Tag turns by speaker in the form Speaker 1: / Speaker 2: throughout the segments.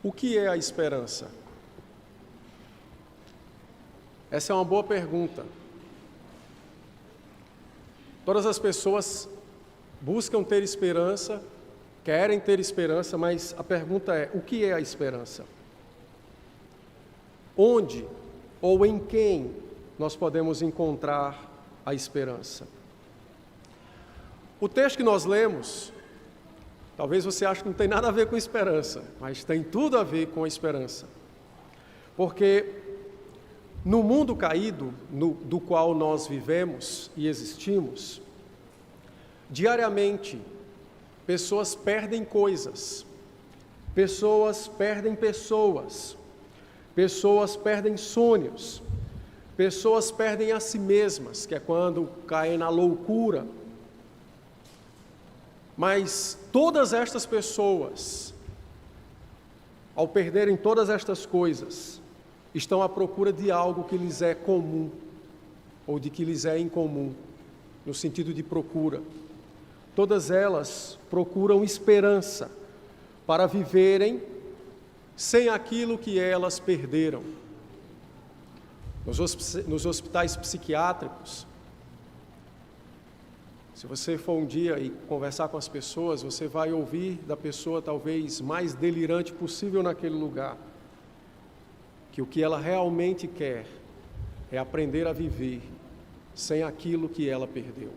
Speaker 1: O que é a esperança? Essa é uma boa pergunta. Todas as pessoas buscam ter esperança, querem ter esperança, mas a pergunta é: o que é a esperança? Onde ou em quem nós podemos encontrar a esperança? O texto que nós lemos, talvez você ache que não tem nada a ver com esperança, mas tem tudo a ver com a esperança. Porque no mundo caído, do qual nós vivemos e existimos, diariamente, pessoas perdem coisas, pessoas perdem pessoas, pessoas perdem sonhos, pessoas perdem a si mesmas, que é quando caem na loucura. Mas todas estas pessoas, ao perderem todas estas coisas, estão à procura de algo que lhes é comum, ou de que lhes é incomum, no sentido de procura. Todas elas procuram esperança para viverem sem aquilo que elas perderam. Nos hospitais psiquiátricos, se você for um dia e conversar com as pessoas, você vai ouvir da pessoa talvez mais delirante possível naquele lugar, que o que ela realmente quer é aprender a viver sem aquilo que ela perdeu.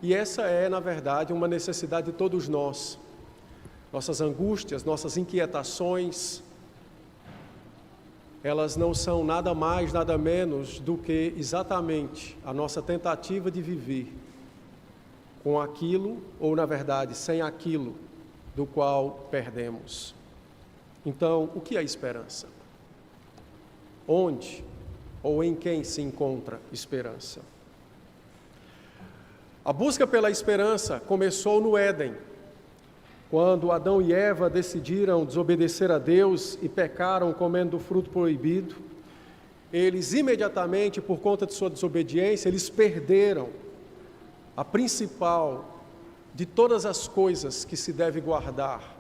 Speaker 1: E essa é, na verdade, uma necessidade de todos nós. Nossas angústias, nossas inquietações, elas não são nada mais, nada menos do que exatamente a nossa tentativa de viver com aquilo, ou na verdade, sem aquilo do qual perdemos. Então, o que é esperança? Onde ou em quem se encontra esperança? A busca pela esperança começou no Éden, quando Adão e Eva decidiram desobedecer a Deus e pecaram comendo do fruto proibido. Eles imediatamente, por conta de sua desobediência, eles perderam a principal de todas as coisas que se deve guardar,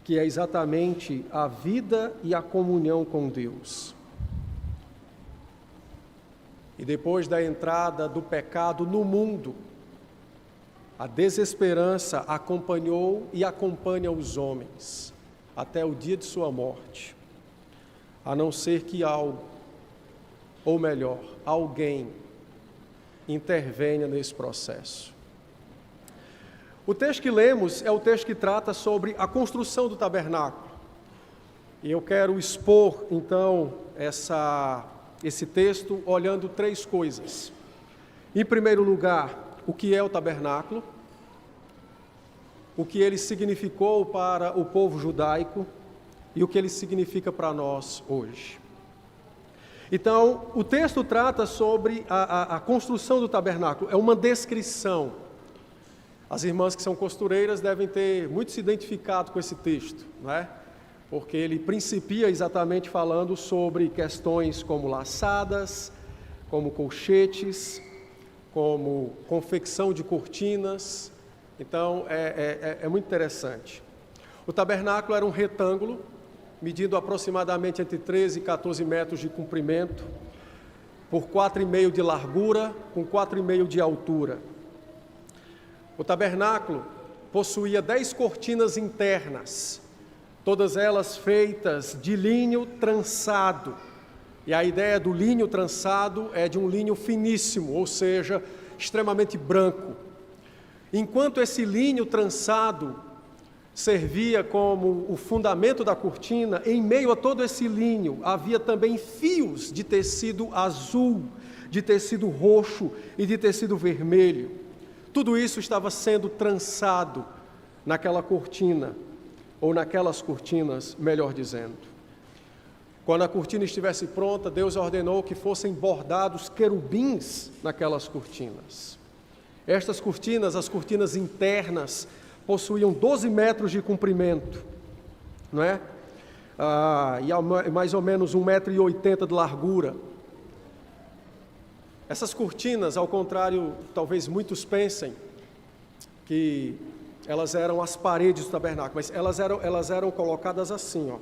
Speaker 1: que é exatamente a vida e a comunhão com Deus. E depois da entrada do pecado no mundo, a desesperança acompanhou e acompanha os homens até o dia de sua morte, a não ser que algo, ou melhor, alguém intervenha nesse processo. O texto que lemos é o texto que trata sobre a construção do tabernáculo. E eu quero expor, então, esse texto olhando três coisas. Em primeiro lugar, o que é o tabernáculo, o que ele significou para o povo judaico e o que ele significa para nós hoje. Então, o texto trata sobre a construção do tabernáculo, é uma descrição. As irmãs que são costureiras devem ter muito se identificado com esse texto, não é? Porque ele principia exatamente falando sobre questões como laçadas, como colchetes, como confecção de cortinas. Então, é muito interessante. O tabernáculo era um retângulo, medindo aproximadamente entre 13 e 14 metros de comprimento, por 4,5 de largura, com 4,5 de altura. O tabernáculo possuía 10 cortinas internas, todas elas feitas de linho trançado. E a ideia do linho trançado é de um linho finíssimo, ou seja, extremamente branco. Enquanto esse linho trançado servia como o fundamento da cortina, em meio a todo esse linho havia também fios de tecido azul, de tecido roxo e de tecido vermelho. Tudo isso estava sendo trançado naquela cortina, ou naquelas cortinas, melhor dizendo. Quando a cortina estivesse pronta, Deus ordenou que fossem bordados querubins naquelas cortinas. Estas cortinas, as cortinas internas, possuíam 12 metros de comprimento, não é? E mais ou menos 1,80 m de largura. Essas cortinas, ao contrário, talvez muitos pensem que elas eram as paredes do tabernáculo, mas elas eram colocadas assim, ó,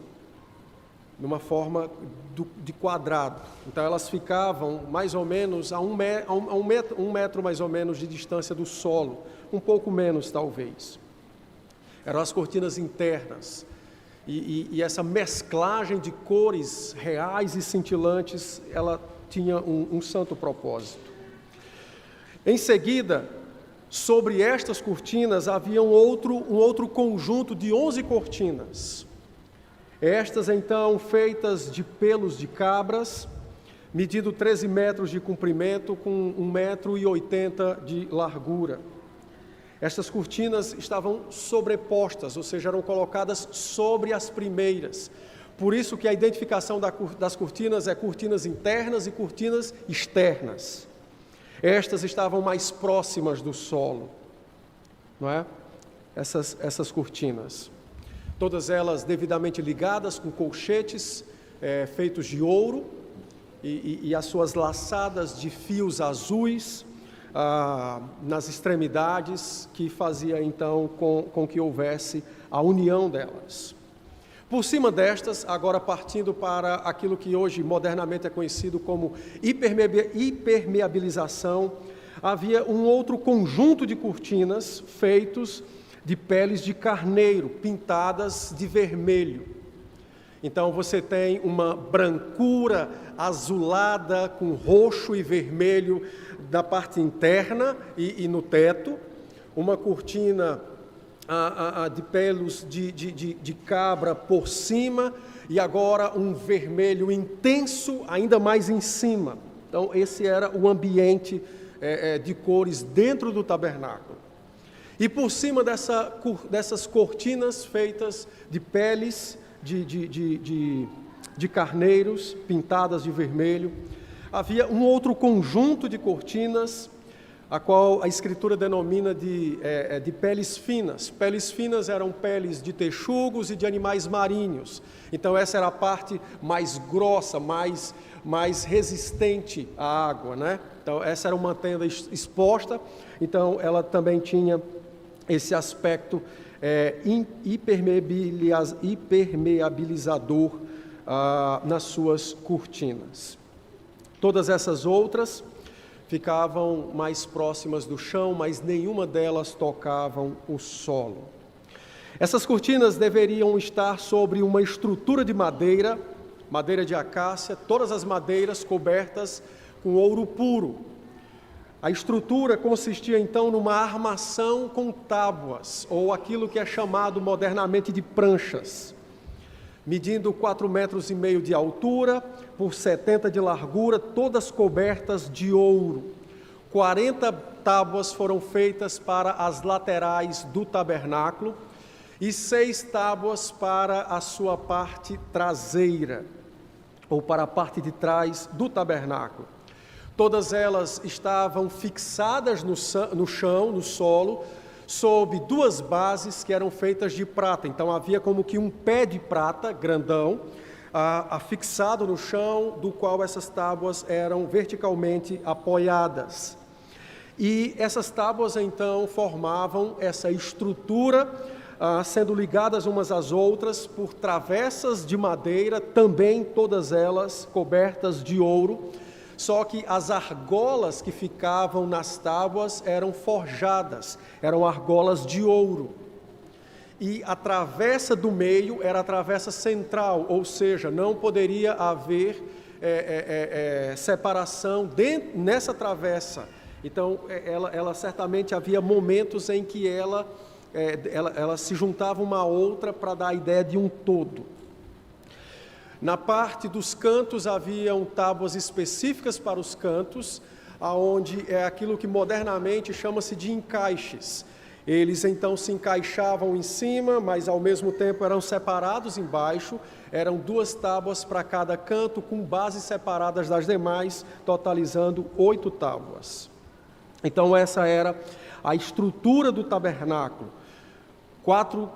Speaker 1: numa forma de quadrado. Então elas ficavam mais ou menos a um metro mais ou menos de distância do solo, um pouco menos talvez. Eram as cortinas internas. E essa mesclagem de cores reais e cintilantes, ela tinha um santo propósito. Em seguida, sobre estas cortinas havia um outro conjunto de 11 cortinas. Estas então feitas de pelos de cabras, medindo 13 metros de comprimento com 1,80 m de largura. Estas cortinas estavam sobrepostas, ou seja, eram colocadas sobre as primeiras. Por isso que a identificação das cortinas é cortinas internas e cortinas externas. Estas estavam mais próximas do solo, não é? Essas cortinas. Todas elas devidamente ligadas com colchetes feitos de ouro e as suas laçadas de fios azuis nas extremidades, que fazia então com que houvesse a união delas. Por cima destas, agora partindo para aquilo que hoje modernamente é conhecido como hipermeabilização, havia um outro conjunto de cortinas feitos de peles de carneiro, pintadas de vermelho. Então você tem uma brancura azulada com roxo e vermelho na parte interna e no teto, uma cortina de pelos de cabra por cima e agora um vermelho intenso ainda mais em cima. Então esse era o ambiente de cores dentro do tabernáculo. E por cima dessas cortinas feitas de peles de carneiros pintadas de vermelho, havia um outro conjunto de cortinas, a qual a Escritura denomina de peles finas. Peles finas eram peles de texugos e de animais marinhos. Então essa era a parte mais grossa, mais resistente à água, né? Então essa era uma tenda exposta, então ela também tinha esse aspecto hipermeabilizador nas suas cortinas. Todas essas outras ficavam mais próximas do chão, mas nenhuma delas tocavam o solo. Essas cortinas deveriam estar sobre uma estrutura de madeira de acácia, todas as madeiras cobertas com ouro puro. A estrutura consistia então numa armação com tábuas, ou aquilo que é chamado modernamente de pranchas, medindo 4,5 metros de altura por 70 de largura, todas cobertas de ouro. 40 tábuas foram feitas para as laterais do tabernáculo e 6 tábuas para a sua parte traseira, ou para a parte de trás do tabernáculo. Todas elas estavam fixadas no chão, no solo, sob 2 bases que eram feitas de prata. Então havia como que um pé de prata grandão, afixado no chão, do qual essas tábuas eram verticalmente apoiadas. E essas tábuas então formavam essa estrutura, sendo ligadas umas às outras por travessas de madeira, também todas elas cobertas de ouro. Só que as argolas que ficavam nas tábuas eram forjadas, eram argolas de ouro. E a travessa do meio era a travessa central, ou seja, não poderia haver separação nessa travessa. Então, ela certamente havia momentos em que ela se juntava uma à outra para dar a ideia de um todo. Na parte dos cantos haviam tábuas específicas para os cantos, aonde é aquilo que modernamente chama-se de encaixes. Eles então se encaixavam em cima, mas ao mesmo tempo eram separados embaixo. Eram 2 tábuas para cada canto, com bases separadas das demais, totalizando 8 tábuas. Então essa era a estrutura do tabernáculo. 4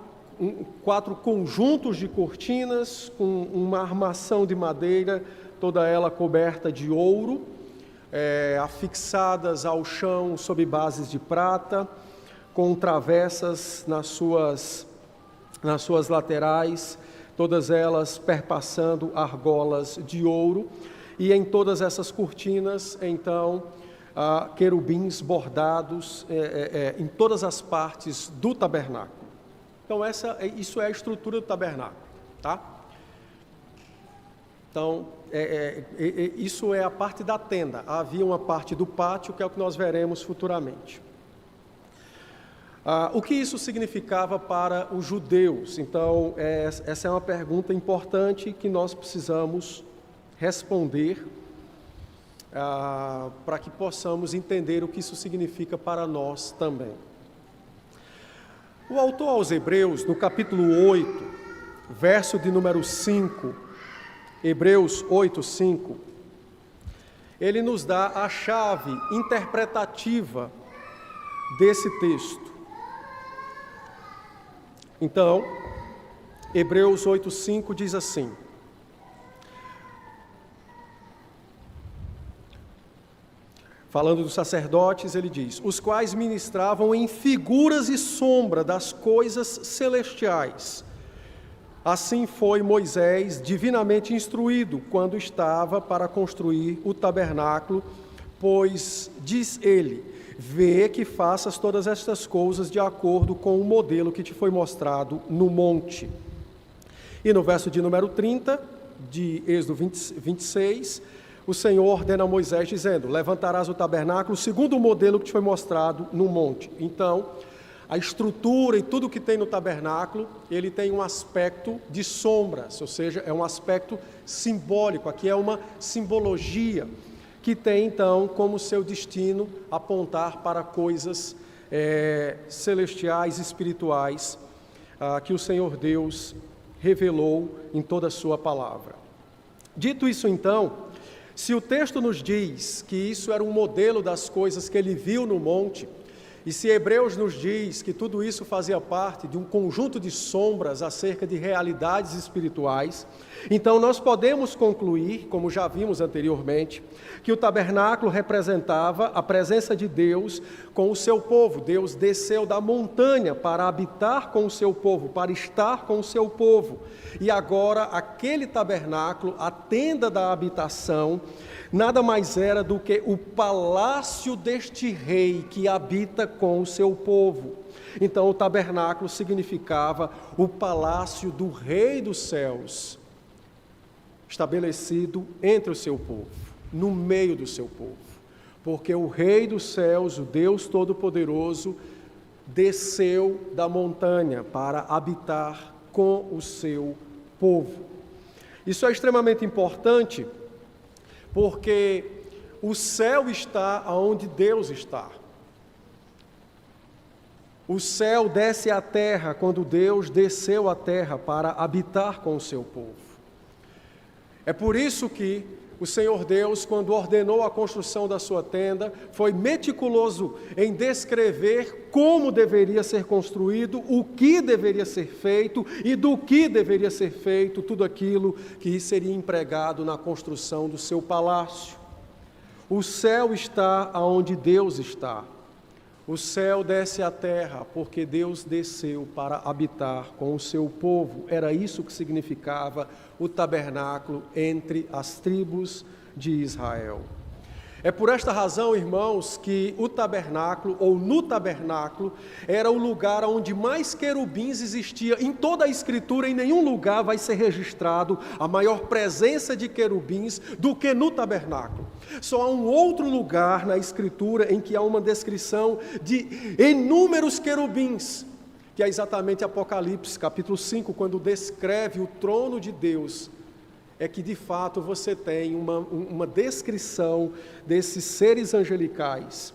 Speaker 1: conjuntos de cortinas com uma armação de madeira, toda ela coberta de ouro, afixadas ao chão sob bases de prata, com travessas nas suas laterais, todas elas perpassando argolas de ouro, e em todas essas cortinas, então, querubins bordados em todas as partes do tabernáculo. Então, isso é a estrutura do tabernáculo, tá? Então, isso é a parte da tenda. Havia uma parte do pátio, que é o que nós veremos futuramente. O que isso significava para os judeus? Então, essa é uma pergunta importante que nós precisamos responder para que possamos entender o que isso significa para nós também. O autor aos Hebreus, no capítulo 8, verso de número 5, Hebreus 8, 5, ele nos dá a chave interpretativa desse texto. Então, Hebreus 8, 5 diz assim: falando dos sacerdotes, ele diz: os quais ministravam em figuras e sombra das coisas celestiais. Assim foi Moisés divinamente instruído quando estava para construir o tabernáculo, pois, diz ele, vê que faças todas estas coisas de acordo com o modelo que te foi mostrado no monte. E no verso de número 30, de Êxodo 26, o Senhor ordena a Moisés dizendo: levantarás o tabernáculo segundo o modelo que te foi mostrado no monte. Então, a estrutura e tudo que tem no tabernáculo, ele tem um aspecto de sombras, ou seja, é um aspecto simbólico. Aqui é uma simbologia que tem, então, como seu destino apontar para coisas celestiais, espirituais, que o Senhor Deus revelou em toda a sua palavra. Dito isso, então, se o texto nos diz que isso era um modelo das coisas que ele viu no monte, e se Hebreus nos diz que tudo isso fazia parte de um conjunto de sombras acerca de realidades espirituais, então nós podemos concluir, como já vimos anteriormente, que o tabernáculo representava a presença de Deus com o seu povo. Deus desceu da montanha para habitar com o seu povo, para estar com o seu povo. E agora aquele tabernáculo, a tenda da habitação, nada mais era do que o palácio deste rei que habita com o seu povo. Então o tabernáculo significava o palácio do rei dos céus, estabelecido entre o seu povo, no meio do seu povo. Porque o rei dos céus, o Deus Todo-Poderoso, desceu da montanha para habitar com o seu povo. Isso é extremamente importante, porque o céu está onde Deus está. O céu desce à terra quando Deus desceu à terra para habitar com o seu povo. É por isso que o Senhor Deus, quando ordenou a construção da sua tenda, foi meticuloso em descrever como deveria ser construído, o que deveria ser feito e do que deveria ser feito, tudo aquilo que seria empregado na construção do seu palácio. O céu está onde Deus está. O céu desce à terra porque Deus desceu para habitar com o seu povo. Era isso que significava o tabernáculo entre as tribos de Israel. É por esta razão, irmãos, que o tabernáculo, ou no tabernáculo, era o lugar onde mais querubins existia. Em toda a Escritura, em nenhum lugar vai ser registrado a maior presença de querubins do que no tabernáculo. Só há um outro lugar na Escritura em que há uma descrição de inúmeros querubins, que é exatamente Apocalipse, capítulo 5, quando descreve o trono de Deus. É que de fato você tem uma descrição desses seres angelicais.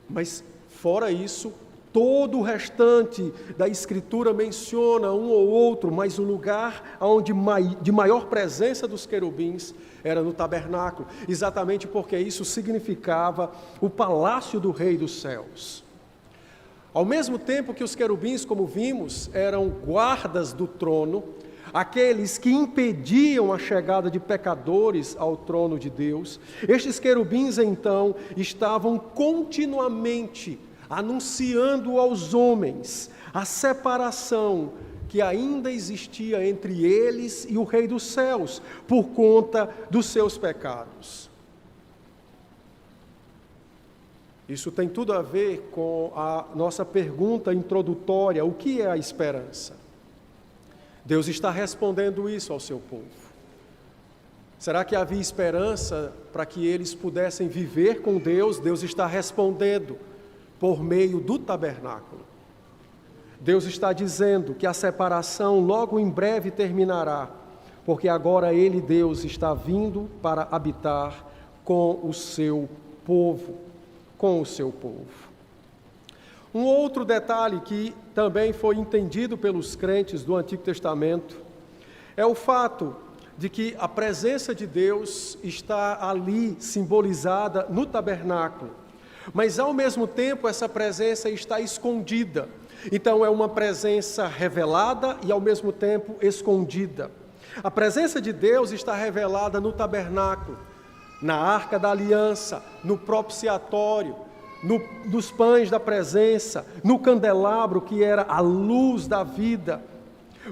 Speaker 1: Mas fora isso, todo o restante da Escritura menciona um ou outro, mas o lugar onde de maior presença dos querubins era no tabernáculo, exatamente porque isso significava o palácio do Rei dos Céus. Ao mesmo tempo que os querubins, como vimos, eram guardas do trono, aqueles que impediam a chegada de pecadores ao trono de Deus, estes querubins então estavam continuamente anunciando aos homens a separação que ainda existia entre eles e o Rei dos Céus, por conta dos seus pecados. Isso tem tudo a ver com a nossa pergunta introdutória: o que é a esperança? Deus está respondendo isso ao seu povo. Será que havia esperança para que eles pudessem viver com Deus? Deus está respondendo por meio do tabernáculo. Deus está dizendo que a separação logo em breve terminará, porque agora Ele, Deus, está vindo para habitar com o seu povo. Um outro detalhe que também foi entendido pelos crentes do Antigo Testamento é o fato de que a presença de Deus está ali simbolizada no tabernáculo, mas ao mesmo tempo essa presença está escondida. Então é uma presença revelada e ao mesmo tempo escondida. A presença de Deus está revelada no tabernáculo, na arca da aliança, no propiciatório, nos pães da presença, no candelabro que era a luz da vida.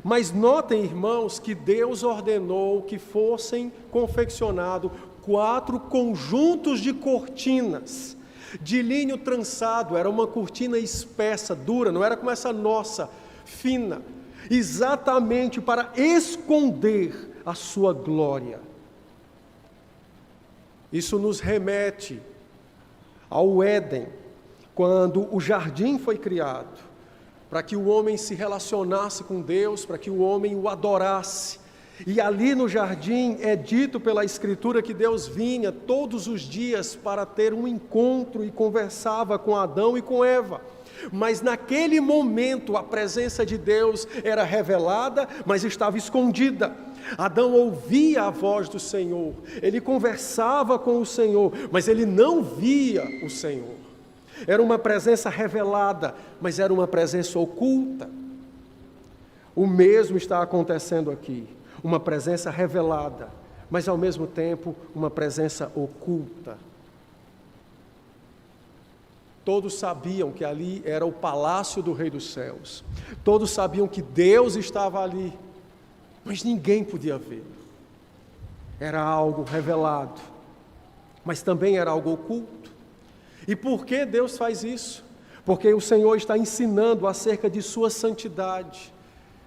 Speaker 1: Mas notem, irmãos, que Deus ordenou que fossem confeccionados 4 conjuntos de cortinas de linho trançado. Era uma cortina espessa, dura, não era como essa nossa, fina, exatamente para esconder a sua glória. Isso nos remete ao Éden, quando o jardim foi criado, para que o homem se relacionasse com Deus, para que o homem o adorasse. E ali no jardim é dito pela Escritura que Deus vinha todos os dias para ter um encontro e conversava com Adão e com Eva. Mas naquele momento a presença de Deus era revelada, mas estava escondida. Adão ouvia a voz do Senhor, ele conversava com o Senhor, mas ele não via o Senhor. Era uma presença revelada, mas era uma presença oculta. O mesmo está acontecendo aqui. Uma presença revelada, mas ao mesmo tempo uma presença oculta. Todos sabiam que ali era o palácio do Rei dos Céus. Todos sabiam que Deus estava ali, mas ninguém podia vê-lo. Era algo revelado, mas também era algo oculto. E por que Deus faz isso? Porque o Senhor está ensinando acerca de sua santidade,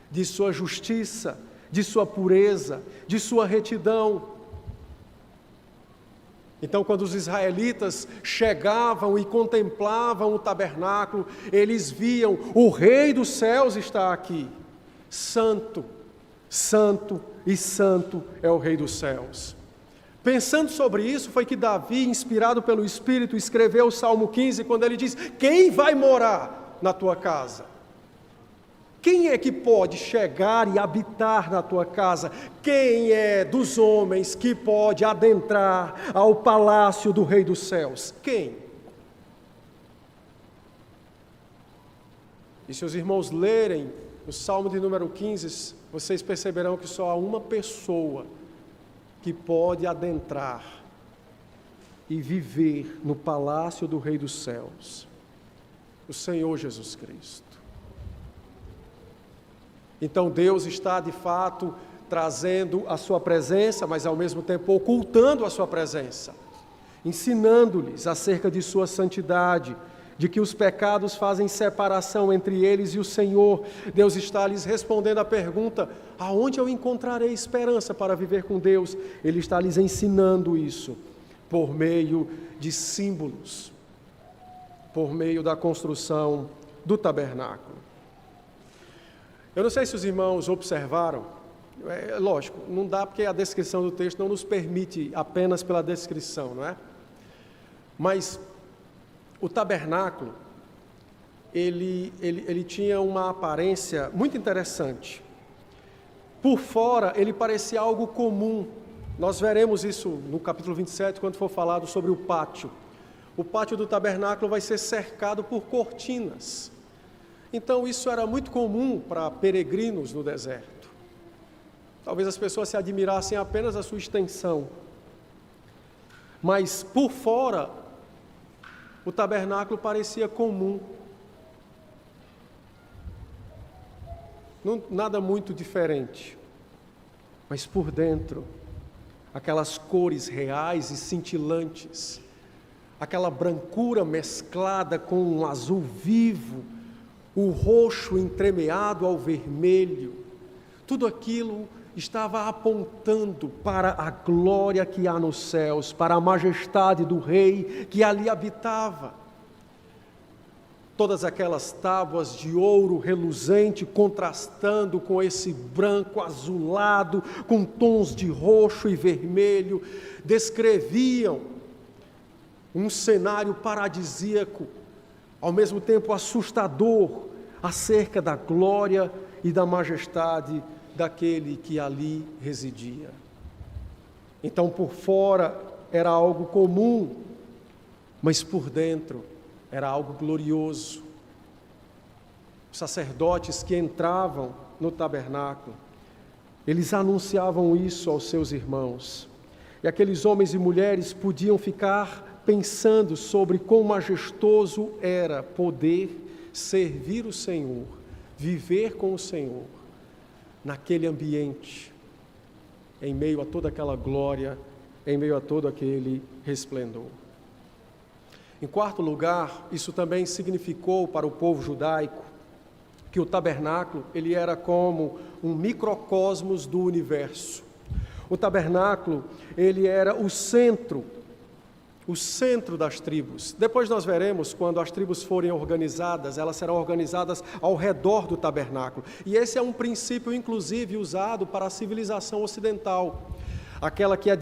Speaker 1: de sua justiça, de sua pureza, de sua retidão. Então, quando os israelitas chegavam e contemplavam o tabernáculo, eles viam: o Rei dos Céus está aqui. Santo, santo e santo é o Rei dos Céus. Pensando sobre isso, foi que Davi, inspirado pelo Espírito, escreveu o Salmo 15, quando ele diz: quem vai morar na tua casa? Quem é que pode chegar e habitar na tua casa? Quem é dos homens que pode adentrar ao palácio do Rei dos Céus? Quem? E se os irmãos lerem o Salmo de número 15, vocês perceberão que só há uma pessoa que pode adentrar e viver no palácio do Rei dos Céus: o Senhor Jesus Cristo. Então Deus está de fato trazendo a sua presença, mas ao mesmo tempo ocultando a sua presença, ensinando-lhes acerca de sua santidade, de que os pecados fazem separação entre eles e o Senhor. Deus está lhes respondendo a pergunta: aonde eu encontrarei esperança para viver com Deus? Ele está lhes ensinando isso por meio de símbolos, por meio da construção do tabernáculo. Eu não sei se os irmãos observaram, lógico, não dá porque a descrição do texto não nos permite apenas pela descrição, não é? Mas o tabernáculo, ele tinha uma aparência muito interessante. Por fora, ele parecia algo comum. Nós veremos isso no capítulo 27, quando for falado sobre o pátio. O pátio do tabernáculo vai ser cercado por cortinas. Então, isso era muito comum para peregrinos no deserto. Talvez as pessoas se admirassem apenas da sua extensão. Mas, por fora, O tabernáculo parecia comum, nada muito diferente, mas por dentro, aquelas cores reais e cintilantes, aquela brancura mesclada com um azul vivo, o roxo entremeado ao vermelho, tudo aquilo estava apontando para a glória que há nos céus, para a majestade do Rei que ali habitava. Todas aquelas tábuas de ouro reluzente contrastando com esse branco azulado, com tons de roxo e vermelho, descreviam um cenário paradisíaco, ao mesmo tempo assustador, acerca da glória e da majestade daquele que ali residia. Então, por fora era algo comum, mas por dentro era algo glorioso. Os sacerdotes que entravam no tabernáculo, eles anunciavam isso aos seus irmãos. E aqueles homens e mulheres podiam ficar pensando sobre quão majestoso era poder servir o Senhor, viver com o Senhor, naquele ambiente, em meio a toda aquela glória, em meio a todo aquele resplendor. Em quarto lugar, isso também significou para o povo judaico que o tabernáculo, ele era como um microcosmos do universo. O tabernáculo, ele era o centro das tribos. Depois nós veremos, quando as tribos forem organizadas, elas serão organizadas ao redor do tabernáculo. E esse é um princípio, inclusive, usado para a civilização ocidental. Aquela que é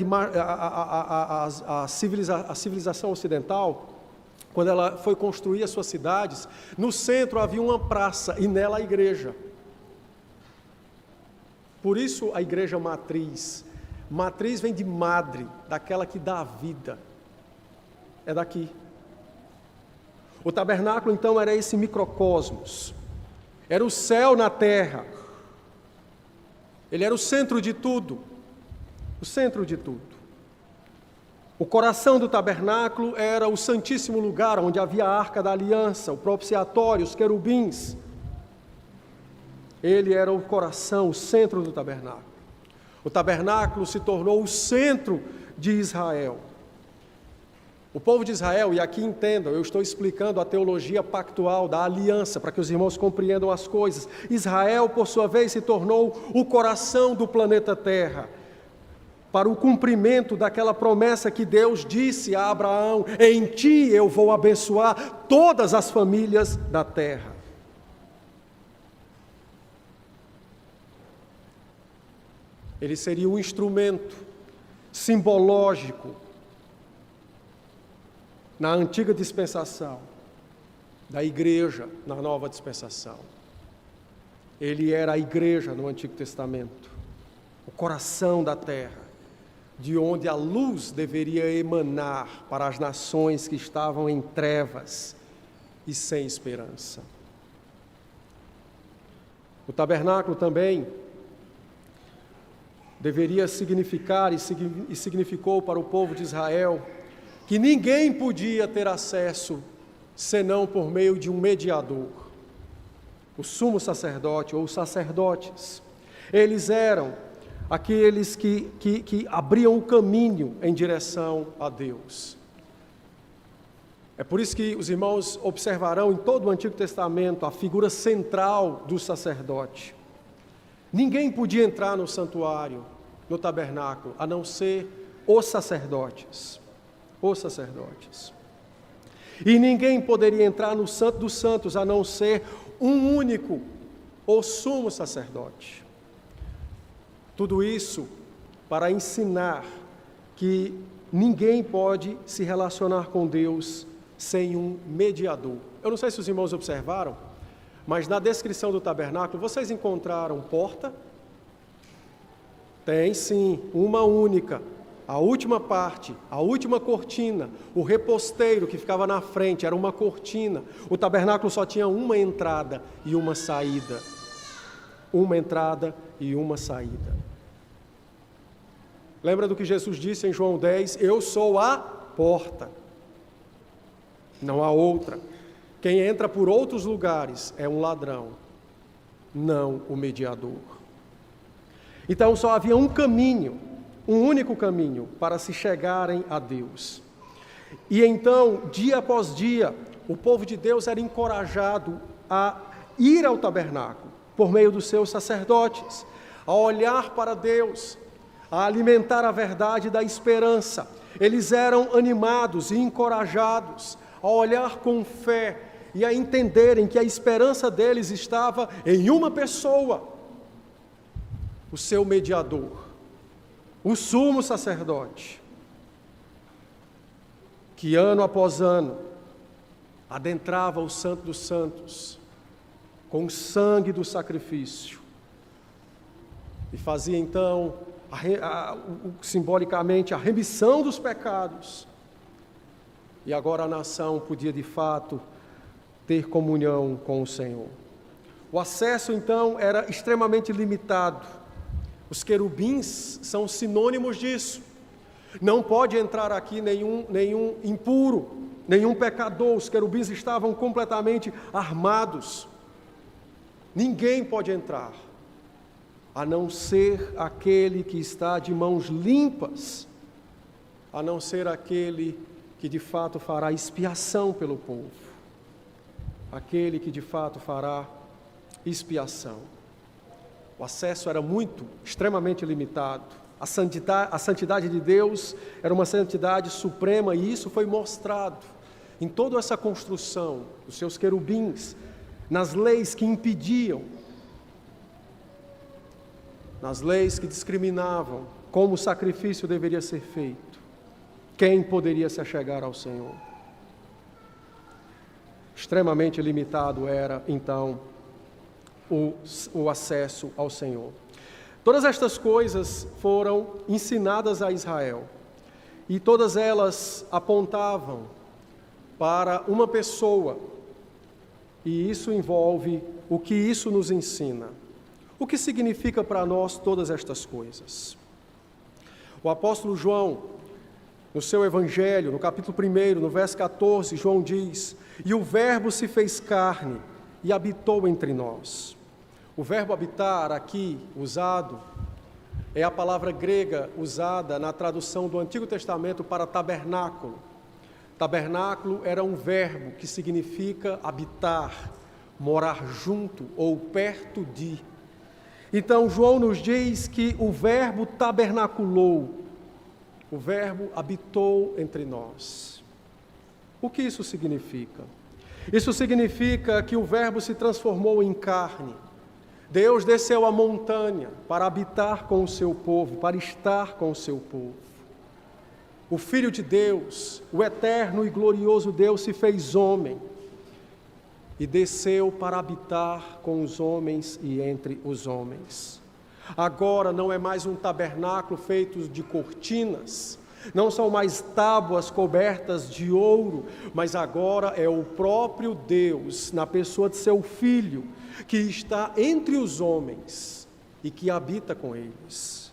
Speaker 1: a civilização ocidental, quando ela foi construir as suas cidades, no centro havia uma praça e nela a igreja. Por isso a igreja matriz. Matriz vem de madre, daquela que dá a vida. É daqui. O tabernáculo, então, era esse microcosmos. Era o céu na terra. Ele era o centro de tudo. O centro de tudo. O coração do tabernáculo era o santíssimo lugar, onde havia a arca da aliança, o propiciatório, os querubins. Ele era o coração, o centro do tabernáculo. O tabernáculo se tornou o centro de Israel. O povo de Israel, e aqui entendam, eu estou explicando a teologia pactual da aliança, para que os irmãos compreendam as coisas. Israel, por sua vez, se tornou o coração do planeta Terra, para o cumprimento daquela promessa que Deus disse a Abraão: em ti eu vou abençoar todas as famílias da terra. Ele seria um instrumento simbológico na antiga dispensação, da igreja na nova dispensação. Ele era a igreja no Antigo Testamento, o coração da terra, de onde a luz deveria emanar para as nações que estavam em trevas e sem esperança. O tabernáculo também deveria significar e significou para o povo de Israel que ninguém podia ter acesso senão por meio de um mediador, o sumo sacerdote ou os sacerdotes. Eles eram aqueles que abriam o caminho em direção a Deus. É por isso que os irmãos observarão em todo o Antigo Testamento a figura central do sacerdote. Ninguém podia entrar no santuário, no tabernáculo, a não ser os sacerdotes. Os sacerdotes. E ninguém poderia entrar no Santo dos Santos, a não ser um único, o sumo sacerdote. Tudo isso para ensinar que ninguém pode se relacionar com Deus sem um mediador. Eu não sei se os irmãos observaram, mas na descrição do tabernáculo, vocês encontraram porta? Tem sim, uma única. A última parte, a última cortina, o reposteiro que ficava na frente, era uma cortina. O tabernáculo só tinha uma entrada e uma saída. Uma entrada e uma saída. Lembra do que Jesus disse em João 10? Eu sou a porta. Não há outra. Quem entra por outros lugares é um ladrão, não o mediador. Então só havia um caminho, um único caminho para se chegarem a Deus. E então, dia após dia, o povo de Deus era encorajado a ir ao tabernáculo, por meio dos seus sacerdotes, a olhar para Deus, a alimentar a verdade da esperança. Eles eram animados e encorajados a olhar com fé e a entenderem que a esperança deles estava em uma pessoa, o seu mediador, o sumo sacerdote, que ano após ano adentrava o Santo dos Santos com o sangue do sacrifício e fazia então simbolicamente a remissão dos pecados. E agora a nação podia de fato ter comunhão com o Senhor. O acesso então era extremamente limitado. Os querubins são sinônimos disso. Não pode entrar aqui nenhum impuro, nenhum pecador. Os querubins estavam completamente armados. Ninguém pode entrar, a não ser aquele que está de mãos limpas, a não ser aquele que de fato fará expiação pelo povo, aquele que de fato fará expiação. O acesso era extremamente limitado. A santidade de Deus era uma santidade suprema, e isso foi mostrado em toda essa construção dos seus querubins, nas leis que impediam, nas leis que discriminavam como o sacrifício deveria ser feito, quem poderia se achegar ao Senhor. Extremamente limitado era, então, o acesso ao Senhor. Todas estas coisas foram ensinadas a Israel, e todas elas apontavam para uma pessoa, e isso envolve o que isso nos ensina. O que significa para nós todas estas coisas? O apóstolo João, no seu Evangelho, no capítulo 1, no verso 14, João diz: "E o Verbo se fez carne e habitou entre nós." O verbo habitar aqui usado é a palavra grega usada na tradução do Antigo Testamento para tabernáculo. Tabernáculo era um verbo que significa habitar, morar junto ou perto de. Então João nos diz que o verbo tabernaculou, o verbo habitou entre nós. O que isso significa? Isso significa que o verbo se transformou em carne. Deus desceu a montanha para habitar com o seu povo, para estar com o seu povo. O Filho de Deus, o eterno e glorioso Deus, se fez homem e desceu para habitar com os homens e entre os homens. Agora não é mais um tabernáculo feito de cortinas, não são mais tábuas cobertas de ouro, mas agora é o próprio Deus, na pessoa de seu Filho, que está entre os homens e que habita com eles.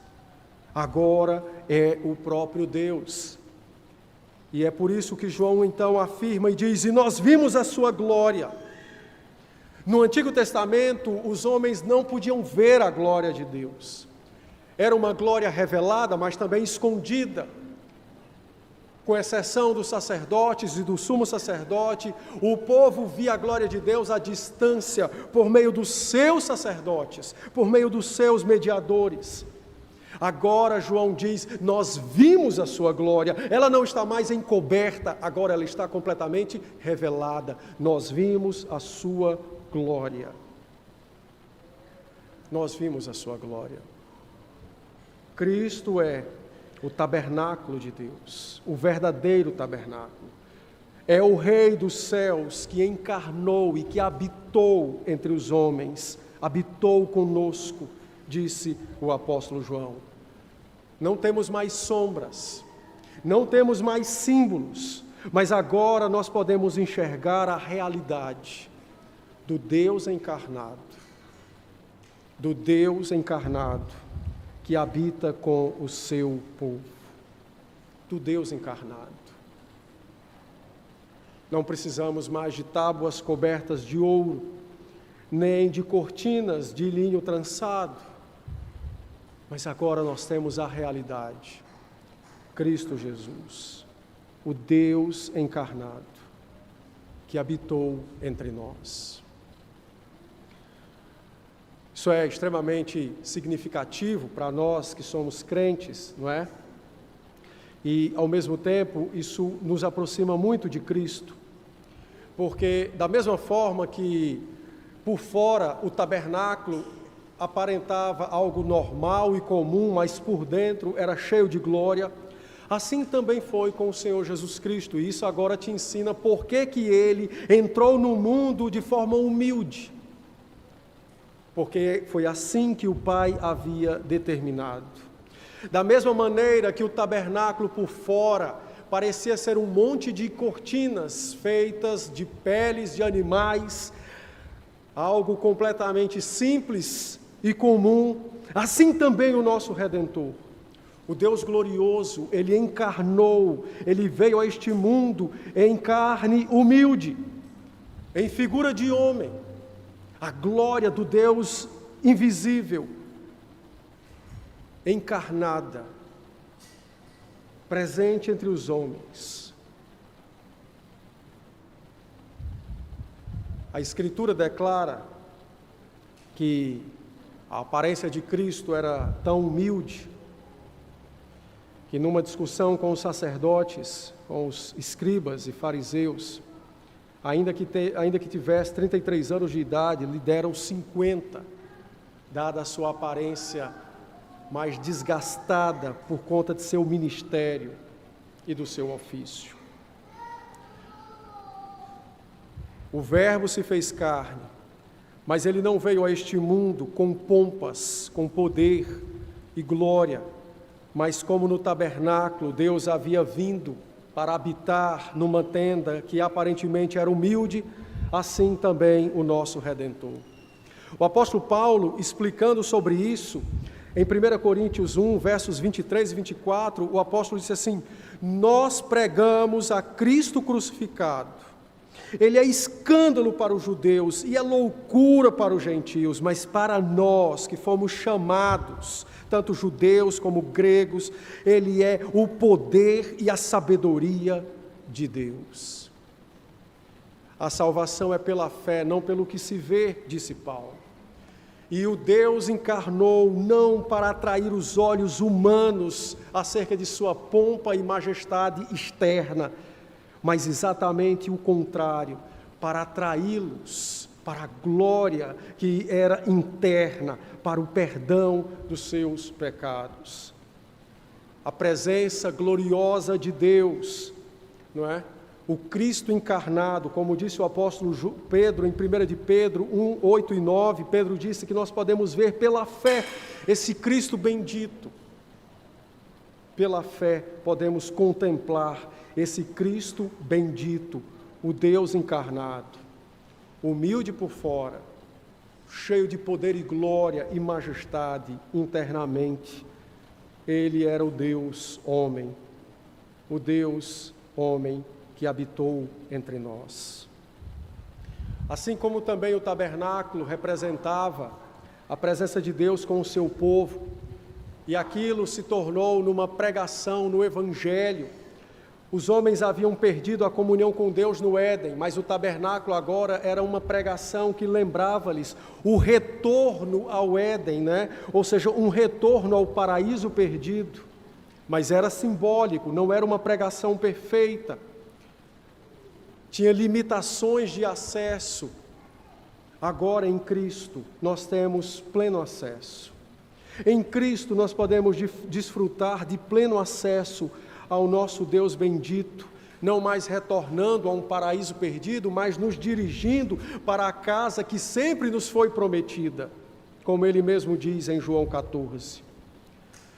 Speaker 1: Agora é o próprio Deus. E é por isso que João então afirma e diz: "E nós vimos a sua glória." No Antigo Testamento, os homens não podiam ver a glória de Deus. Era uma glória revelada, mas também escondida. Com exceção dos sacerdotes e do sumo sacerdote, o povo via a glória de Deus à distância, por meio dos seus sacerdotes, por meio dos seus mediadores. Agora João diz: nós vimos a sua glória, ela não está mais encoberta, agora ela está completamente revelada. Nós vimos a sua glória. Nós vimos a sua glória. Cristo é o tabernáculo de Deus, o verdadeiro tabernáculo. É o Rei dos céus que encarnou e que habitou entre os homens, habitou conosco, disse o apóstolo João. Não temos mais sombras, não temos mais símbolos, mas agora nós podemos enxergar a realidade do Deus encarnado, que habita com o seu povo, do Deus encarnado. Não precisamos mais de tábuas cobertas de ouro, nem de cortinas de linho trançado. Mas agora nós temos a realidade. Cristo Jesus, o Deus encarnado, que habitou entre nós. Isso é extremamente significativo para nós que somos crentes, não é? E, ao mesmo tempo, isso nos aproxima muito de Cristo, porque, da mesma forma que, por fora, o tabernáculo aparentava algo normal e comum, mas por dentro era cheio de glória, assim também foi com o Senhor Jesus Cristo. E isso agora te ensina por que Ele entrou no mundo de forma humilde, porque foi assim que o Pai havia determinado. Da mesma maneira que o tabernáculo por fora parecia ser um monte de cortinas feitas de peles de animais, algo completamente simples e comum, assim também o nosso Redentor, o Deus glorioso, Ele encarnou, Ele veio a este mundo em carne humilde, em figura de homem, a glória do Deus invisível, encarnada, presente entre os homens. A Escritura declara que a aparência de Cristo era tão humilde que, numa discussão com os sacerdotes, com os escribas e fariseus, ainda que tivesse 33 anos de idade, lhe deram 50, dada a sua aparência mais desgastada por conta de seu ministério e do seu ofício. O Verbo se fez carne, mas Ele não veio a este mundo com pompas, com poder e glória, mas como no tabernáculo Deus havia vindo para habitar numa tenda que aparentemente era humilde, assim também o nosso Redentor. O apóstolo Paulo, explicando sobre isso, em 1 Coríntios 1, versos 23 e 24, o apóstolo disse assim: nós pregamos a Cristo crucificado. Ele é escândalo para os judeus e é loucura para os gentios, mas para nós que fomos chamados, tanto judeus como gregos, Ele é o poder e a sabedoria de Deus. A salvação é pela fé, não pelo que se vê, disse Paulo. E o Deus encarnou não para atrair os olhos humanos acerca de sua pompa e majestade externa, mas exatamente o contrário, para atraí-los para a glória que era interna, para o perdão dos seus pecados. A presença gloriosa de Deus, não é? O Cristo encarnado, como disse o apóstolo Pedro, em 1 de Pedro 1, 8 e 9, Pedro disse que nós podemos ver pela fé esse Cristo bendito. Pela fé podemos contemplar esse Cristo bendito, o Deus encarnado, humilde por fora, cheio de poder e glória e majestade internamente. Ele era o Deus homem, o Deus homem que habitou entre nós. Assim como também o tabernáculo representava a presença de Deus com o seu povo, e aquilo se tornou numa pregação no Evangelho. Os homens haviam perdido a comunhão com Deus no Éden, mas o tabernáculo agora era uma pregação que lembrava-lhes o retorno ao Éden, né? Ou seja, um retorno ao paraíso perdido. Mas era simbólico, não era uma pregação perfeita. Tinha limitações de acesso. Agora em Cristo nós temos pleno acesso. Em Cristo nós podemos desfrutar de pleno acesso ao nosso Deus bendito, não mais retornando a um paraíso perdido, mas nos dirigindo para a casa que sempre nos foi prometida, como Ele mesmo diz em João 14.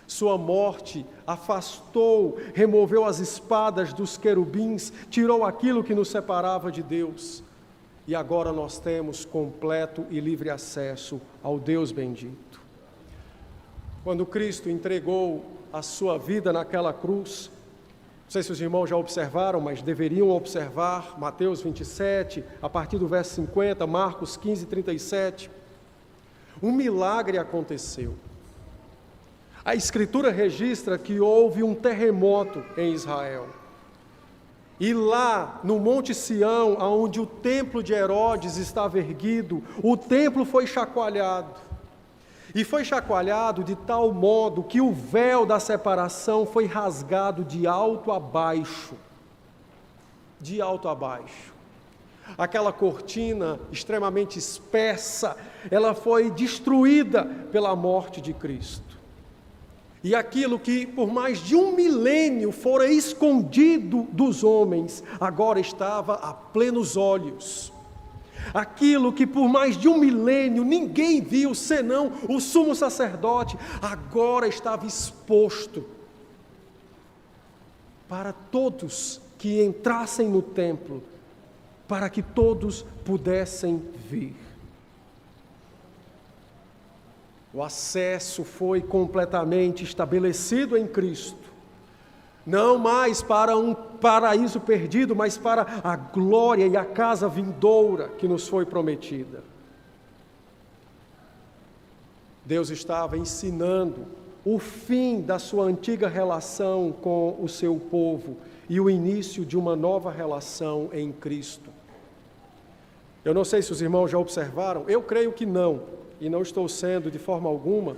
Speaker 1: Sua morte afastou, removeu as espadas dos querubins, tirou aquilo que nos separava de Deus, e agora nós temos completo e livre acesso ao Deus bendito. Quando Cristo entregou a sua vida naquela cruz, Não sei se os irmãos já observaram, mas deveriam observar Mateus 27, a partir do verso 50, Marcos 15, 37. Um milagre aconteceu. A Escritura registra que houve um terremoto em Israel. E lá, no Monte Sião, onde o templo de Herodes estava erguido, o templo foi chacoalhado. E foi chacoalhado de tal modo que o véu da separação foi rasgado de alto a baixo. De alto a baixo. Aquela cortina extremamente espessa, ela foi destruída pela morte de Cristo. E aquilo que por mais de 1 milênio fora escondido dos homens, agora estava a plenos olhos. Aquilo que por mais de 1 milênio ninguém viu, senão o sumo sacerdote, agora estava exposto para todos que entrassem no templo, para que todos pudessem ver. O acesso foi completamente estabelecido em Cristo. Não mais para um paraíso perdido, mas para a glória e a casa vindoura que nos foi prometida. Deus estava ensinando o fim da sua antiga relação com o seu povo e o início de uma nova relação em Cristo. Eu não sei se os irmãos já observaram, eu creio que não. E não estou sendo de forma alguma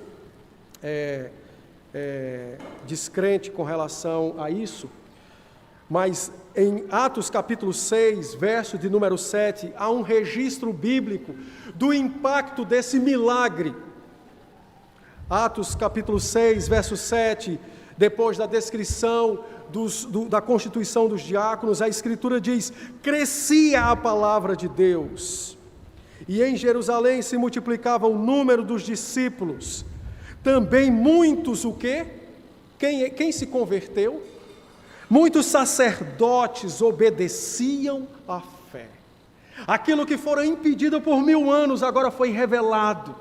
Speaker 1: descrente com relação a isso, mas em Atos capítulo 6, verso de número 7, há um registro bíblico do impacto desse milagre. Atos capítulo 6, verso 7, depois da descrição da constituição dos diáconos, a Escritura diz: crescia a palavra de Deus. E em Jerusalém se multiplicava o número dos discípulos. Também muitos, o quê? Quem se converteu? Muitos sacerdotes obedeciam à fé. Aquilo que fora impedido por 1000 anos, agora foi revelado.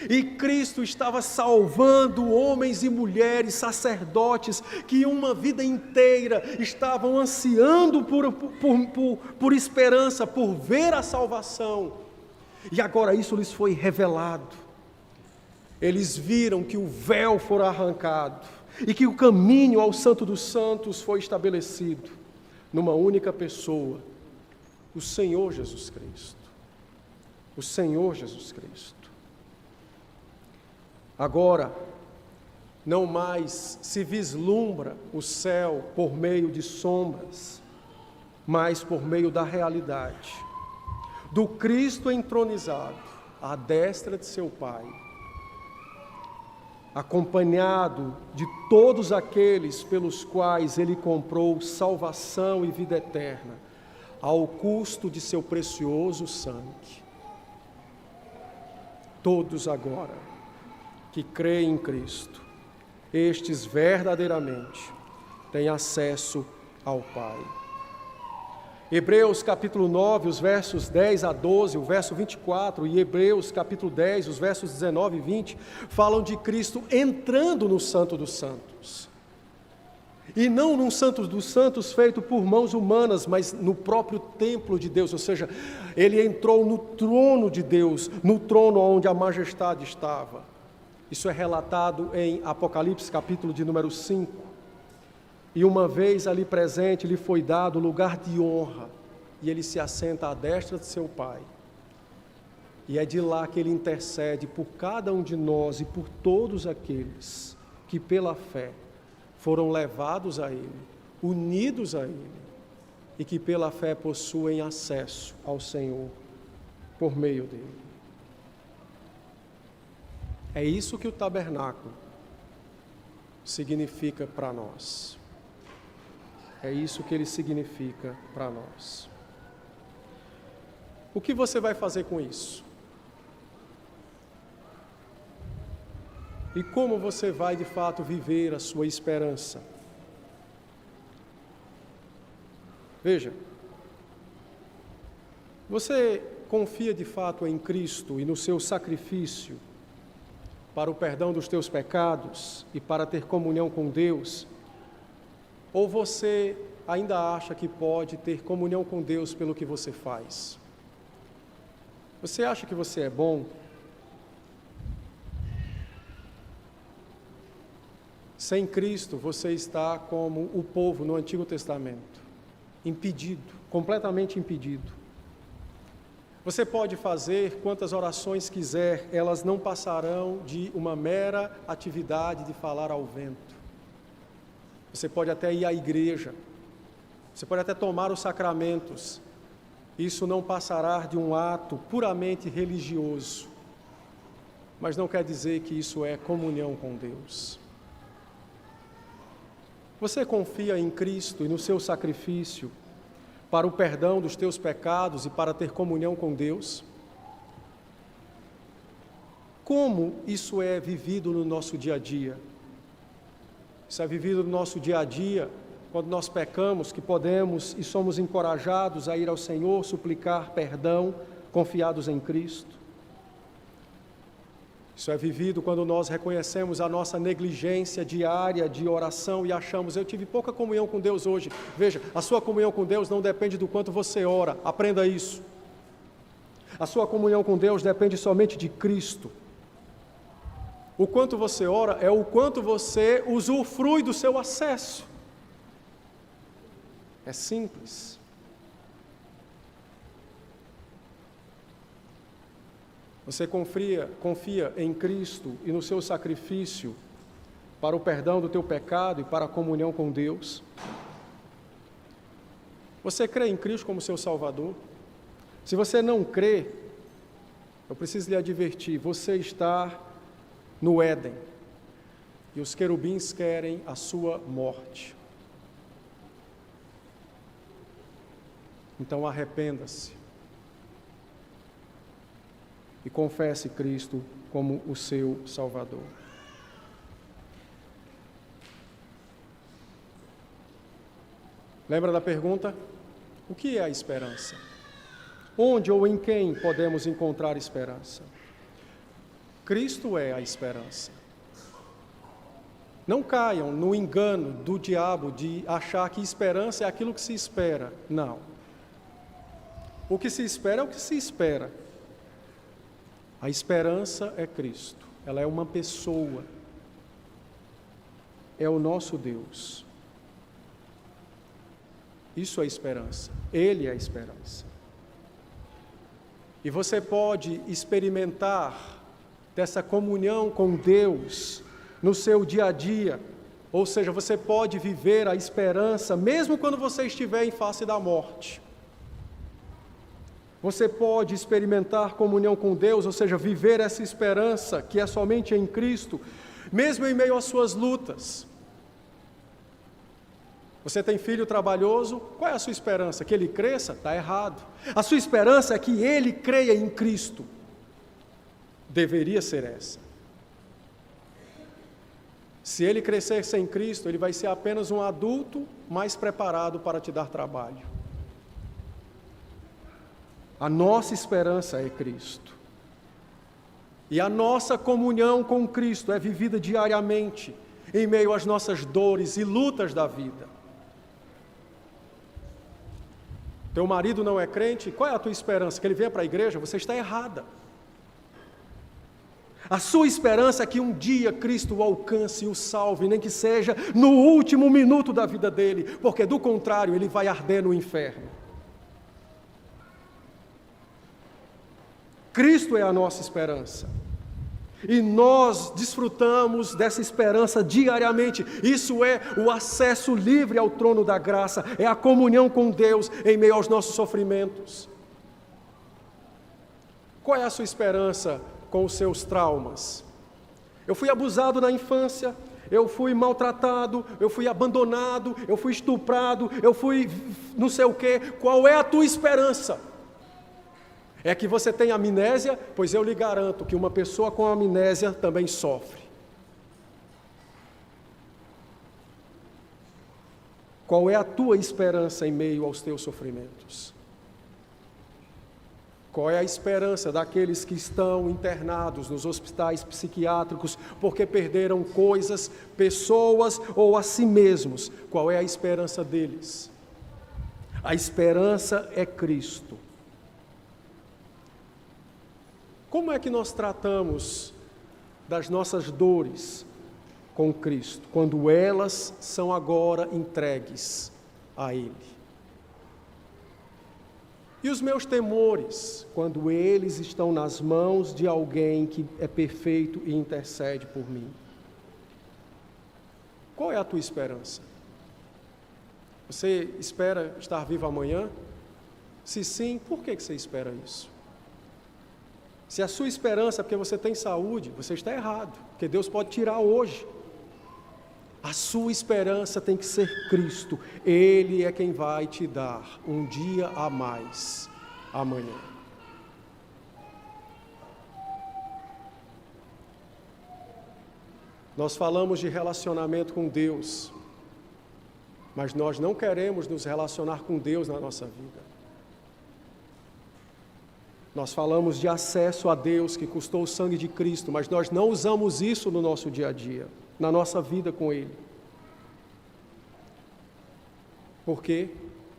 Speaker 1: E Cristo estava salvando homens e mulheres, sacerdotes, que uma vida inteira estavam ansiando por esperança, por ver a salvação. E agora isso lhes foi revelado. Eles viram que o véu fora arrancado e que o caminho ao Santo dos Santos foi estabelecido numa única pessoa, o Senhor Jesus Cristo. O Senhor Jesus Cristo. Agora, não mais se vislumbra o céu por meio de sombras, mas por meio da realidade. Do Cristo entronizado, à destra de seu Pai, acompanhado de todos aqueles pelos quais Ele comprou salvação e vida eterna, ao custo de seu precioso sangue. Todos agora que creem em Cristo, estes verdadeiramente têm acesso ao Pai. Hebreus capítulo 9, os versos 10 a 12, o verso 24, e Hebreus capítulo 10, os versos 19 e 20, falam de Cristo entrando no Santo dos Santos. E não num Santo dos Santos feito por mãos humanas, mas no próprio templo de Deus, ou seja, Ele entrou no trono de Deus, no trono onde a majestade estava. Isso é relatado em Apocalipse capítulo de número 5. E uma vez ali presente, lhe foi dado lugar de honra, e ele se assenta à destra de seu Pai. E é de lá que ele intercede por cada um de nós e por todos aqueles que pela fé foram levados a Ele, unidos a Ele, e que pela fé possuem acesso ao Senhor por meio dele. É isso que o tabernáculo significa para nós. É isso que ele significa para nós. O que você vai fazer com isso? E como você vai de fato viver a sua esperança? Veja, você confia de fato em Cristo e no seu sacrifício para o perdão dos teus pecados e para ter comunhão com Deus, Ou você ainda acha que pode ter comunhão com Deus pelo que você faz? Você acha que você é bom? Sem Cristo, você está como o povo no Antigo Testamento, impedido, completamente impedido. Você pode fazer quantas orações quiser, elas não passarão de uma mera atividade de falar ao vento. Você pode até ir à igreja, você pode até tomar os sacramentos, isso não passará de um ato puramente religioso, mas não quer dizer que isso é comunhão com Deus. Você confia em Cristo e no seu sacrifício para o perdão dos teus pecados e para ter comunhão com Deus? Como isso é vivido no nosso dia a dia? Isso é vivido no nosso dia a dia, quando nós pecamos, que podemos e somos encorajados a ir ao Senhor, suplicar perdão, confiados em Cristo. Isso é vivido quando nós reconhecemos a nossa negligência diária de oração e achamos, eu tive pouca comunhão com Deus hoje. Veja, a sua comunhão com Deus não depende do quanto você ora, aprenda isso. A sua comunhão com Deus depende somente de Cristo. O quanto você ora é o quanto você usufrui do seu acesso. É simples. Você confia em Cristo e no seu sacrifício para o perdão do teu pecado e para a comunhão com Deus? Você crê em Cristo como seu Salvador? Se você não crê, eu preciso lhe advertir, você está no Éden e os querubins querem a sua morte. Então arrependa-se e confesse Cristo como o seu Salvador. Lembra da pergunta? O que é a esperança? Onde ou em quem podemos encontrar esperança? Cristo é a esperança. Não caiam no engano do diabo de achar que esperança é aquilo que se espera. Não. O que se espera é o que se espera. A esperança é Cristo. Ela é uma pessoa. É o nosso Deus. Isso é esperança. Ele é a esperança. E você pode experimentar dessa comunhão com Deus no seu dia a dia. Ou seja, você pode viver a esperança mesmo quando você estiver em face da morte. Você pode experimentar comunhão com Deus, ou seja, viver essa esperança que é somente em Cristo, mesmo em meio às suas lutas. Você tem filho trabalhoso, qual é a sua esperança? Que ele cresça? Está errado. A sua esperança é que ele creia em Cristo. Deveria ser essa. Se ele crescer sem Cristo, ele vai ser apenas um adulto mais preparado para te dar trabalho. A nossa esperança é Cristo. E a nossa comunhão com Cristo é vivida diariamente, em meio às nossas dores e lutas da vida. Teu marido não é crente, qual é a tua esperança? Que ele venha para a igreja? Você está errada. A sua esperança é que um dia Cristo o alcance e o salve, nem que seja no último minuto da vida dele, porque do contrário ele vai arder no inferno. Cristo é a nossa esperança. E nós desfrutamos dessa esperança diariamente. Isso é o acesso livre ao trono da graça, é a comunhão com Deus em meio aos nossos sofrimentos. Qual é a sua esperança com os seus traumas? Eu fui abusado na infância, eu fui maltratado, eu fui abandonado, eu fui estuprado, eu fui não sei o quê. Qual é a tua esperança? É que você tem amnésia? Pois eu lhe garanto que uma pessoa com amnésia também sofre. Qual é a tua esperança em meio aos teus sofrimentos? Qual é a esperança daqueles que estão internados nos hospitais psiquiátricos porque perderam coisas, pessoas ou a si mesmos? Qual é a esperança deles? A esperança é Cristo. Como é que nós tratamos das nossas dores com Cristo, quando elas são agora entregues a Ele? E os meus temores, quando eles estão nas mãos de alguém que é perfeito e intercede por mim? Qual é a tua esperança? Você espera estar vivo amanhã? Se sim, por que você espera isso? Se a sua esperança é porque você tem saúde, você está errado, porque Deus pode tirar hoje. A sua esperança tem que ser Cristo. Ele é quem vai te dar um dia a mais amanhã. Nós falamos de relacionamento com Deus, mas nós não queremos nos relacionar com Deus na nossa vida. Nós falamos de acesso a Deus que custou o sangue de Cristo, mas nós não usamos isso no nosso dia a dia, na nossa vida com Ele. Por quê?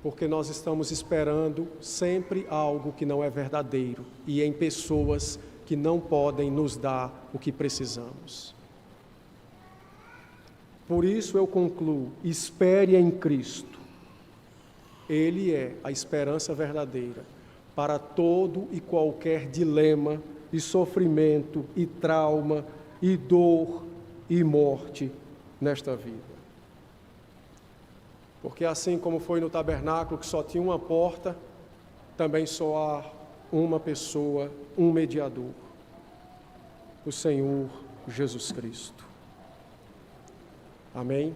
Speaker 1: Porque nós estamos esperando sempre algo que não é verdadeiro e em pessoas que não podem nos dar o que precisamos. Por isso eu concluo: espere em Cristo. Ele é a esperança verdadeira para todo e qualquer dilema e sofrimento e trauma e dor e morte nesta vida. Porque assim como foi no tabernáculo, que só tinha uma porta, também só há uma pessoa, um mediador, o Senhor Jesus Cristo. Amém?